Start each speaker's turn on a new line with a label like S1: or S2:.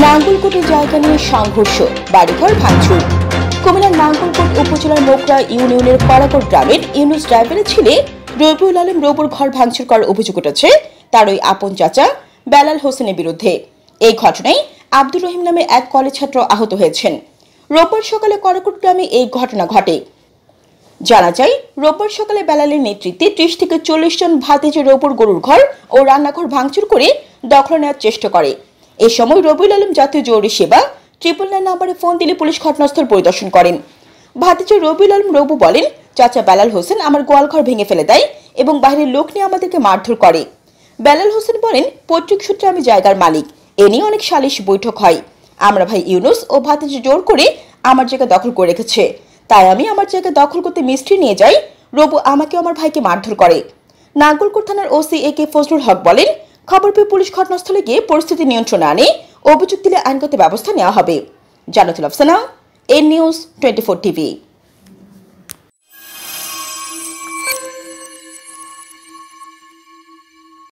S1: নাঙ্গলকোটের জায়গা নিয়ে সংঘর্ষ, বাড়িঘর ভাঙচুর। কুমিল্লার নাঙ্গলকোট উপজেলার মোকরা ইউনিয়নের কড়াকড় গ্রামের ইউনুস ড্রাইভারের ছেলে রবিউল আলম রবুর ঘর ভাঙচুর করার অভিযোগ উঠেছে তার ওই আপন চাচা বেলাল হোসেনের বিরুদ্ধে। এই ঘটনায় আব্দুর রহিম নামে এক কলেজ ছাত্র আহত হয়েছেন। রোববার সকালে কড়াকড় গ্রামে এই ঘটনা ঘটে। জানা যায়, রোববার সকালে বেলালের নেতৃত্বে ৩০ থেকে ৪০ জন ভাতিজে রবুর গরুর ঘর ও রান্নাঘর ভাঙচুর করে দখল নেওয়ার চেষ্টা করে। এ সময় রবিউল আলম জাতীয় জরুরি সেবা 999 নম্বরে ফোন দিলে পুলিশ ঘটনাস্থল পরিদর্শন করেন। ভাতিজা রবিউল আলম রবু বলেন, চাচা বেলাল হোসেন আমার গোয়ালঘর ভেঙে ফেলে দেয় এবং বাইরের লোক নিয়ে আমাদেরকে মারধর করে। বেলাল হোসেন বলেন, পৈতৃক সূত্রে আমি জায়গার মালিক, এ নিয়ে অনেক সালিশ বৈঠক হয়। আমরা ভাই ইউনুস ও ভাতিজা জোর করে আমার জায়গা দখল করে রেখেছে, তাই আমি আমার জায়গা দখল করতে মিস্ত্রি নিয়ে যাই। রবু আমাকে আমার ভাইকে মারধর করে। নাঙ্গলকোট থানার ওসি এ কে ফজলুল হক বলেন, খবর পেয়ে পুলিশ ঘটনাস্থলে গিয়ে পরিস্থিতি নিয়ন্ত্রণে আনে, অভিযোগ দিলে আইনগত ব্যবস্থা নেওয়া হবে। জান্নাতুল আফসানা, এন নিউজ 24 টিভি।